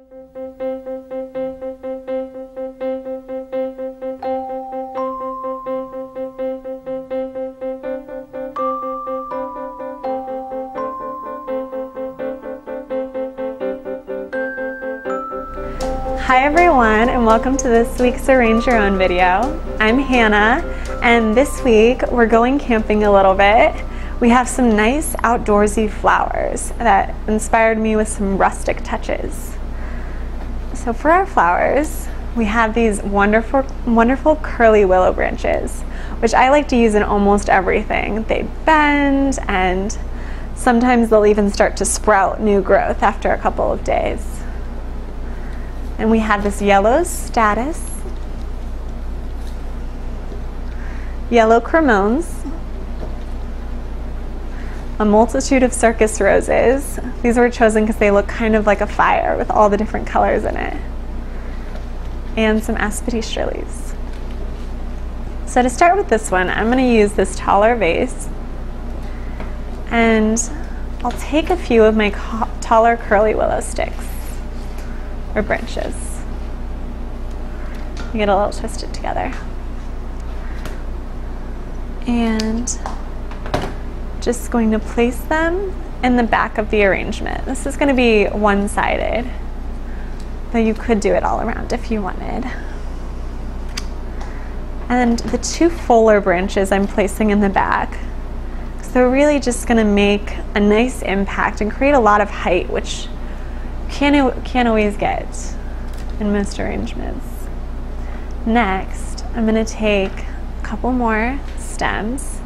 Hi everyone, and welcome to this week's Arrange Your Own video. I'm Hannah, and this week we're going camping a little bit. We have some nice outdoorsy flowers that inspired me with some rustic touches. So for our flowers, we have these wonderful curly willow branches, which I like to use in almost everything. They bend, and sometimes they'll even start to sprout new growth after a couple of days. And we have this yellow statice, yellow cremones, a multitude of circus roses. These were chosen because they look kind of like a fire with all the different colors in it, and some aspidis lilies. So to start with this one, I'm going to use this taller vase, and I'll take a few of my taller curly willow sticks or branches. You get a little twisted together. And just going to place them in the back of the arrangement. This is going to be one-sided, though you could do it all around if you wanted. And the two fuller branches I'm placing in the back, because they're really just going to make a nice impact and create a lot of height, which can't always get in most arrangements. Next, I'm going to take a couple more stems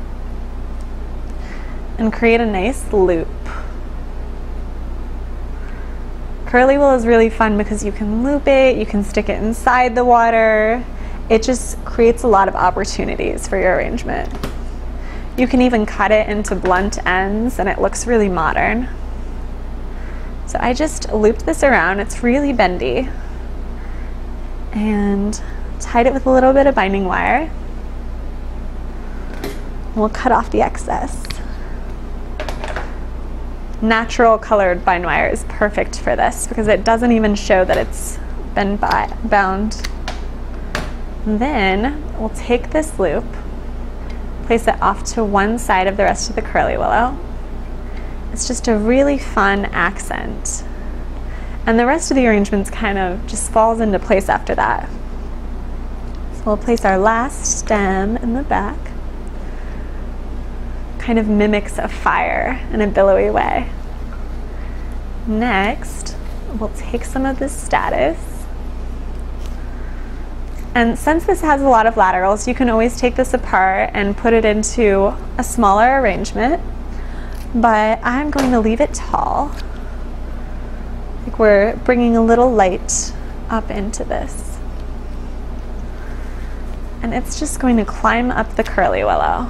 and create a nice loop. Curly willow is really fun because you can loop it, you can stick it inside the water. It just creates a lot of opportunities for your arrangement. You can even cut it into blunt ends and it looks really modern. So I just looped this around. It's really bendy, and tied it with a little bit of binding wire. We'll cut off the excess. Natural colored bind wire is perfect for this because it doesn't even show that it's been bound. Then we'll take this loop, place it off to one side of the rest of the curly willow. It's just a really fun accent. And the rest of the arrangements kind of just falls into place after that. So we'll place our last stem in the back. Kind of mimics a fire in a billowy way. Next, we'll take some of this statice. And since this has a lot of laterals, you can always take this apart and put it into a smaller arrangement. But I'm going to leave it tall. Like we're bringing a little light up into this. And it's just going to climb up the curly willow.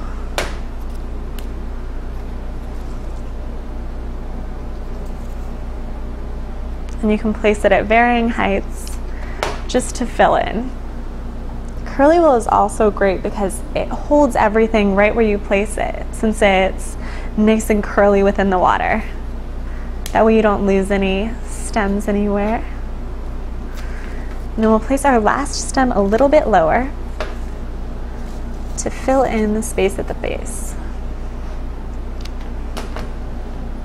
And you can place it at varying heights just to fill in. Curly willow is also great because it holds everything right where you place it, since it's nice and curly within the water. That way you don't lose any stems anywhere. And then we'll place our last stem a little bit lower to fill in the space at the base.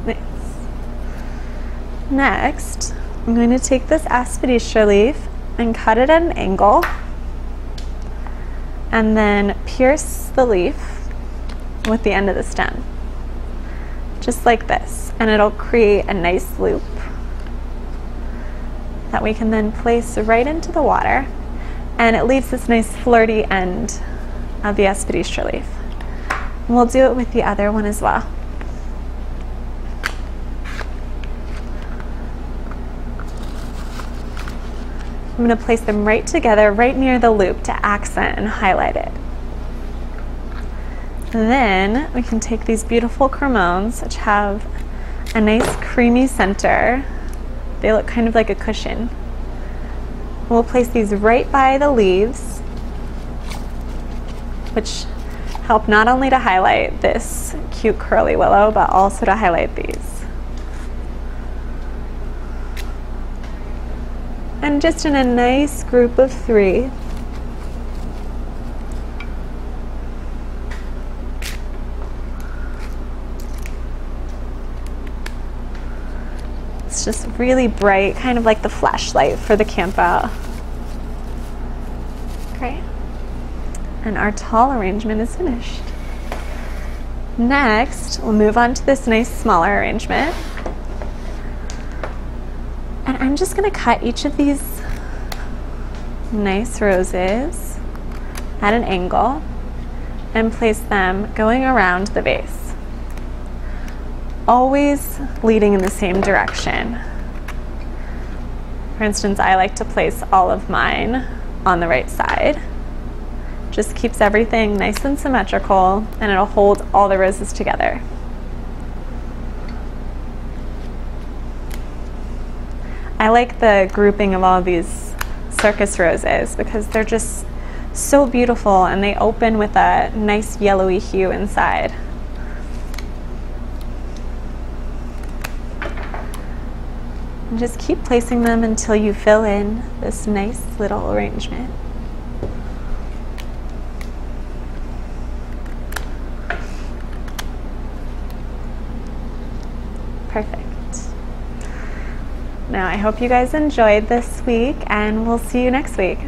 Nice. Next, I'm going to take this aspidistra leaf and cut it at an angle, and then pierce the leaf with the end of the stem. Just like this, and it'll create a nice loop that we can then place right into the water, and it leaves this nice flirty end of the aspidistra leaf. And we'll do it with the other one as well. I'm going to place them right together, right near the loop, to accent and highlight it. Then we can take these beautiful cremones, which have a nice creamy center. They look kind of like a cushion. We'll place these right by the leaves, which help not only to highlight this cute curly willow, but also to highlight these. and just in a nice group of 3. It's just really bright, kind of like the flashlight for the camp out. Great. And our tall arrangement is finished. Next, we'll move on to this nice smaller arrangement. And I'm just going to cut each of these nice roses at an angle and place them going around the base. Always leading in the same direction. For instance, I like to place all of mine on the right side. Just keeps everything nice and symmetrical, and it'll hold all the roses together. I like the grouping of all of these circus roses because they're just so beautiful, and they open with a nice yellowy hue inside. And just keep placing them until you fill in this nice little arrangement. Perfect. Now I hope you guys enjoyed this week, and we'll see you next week.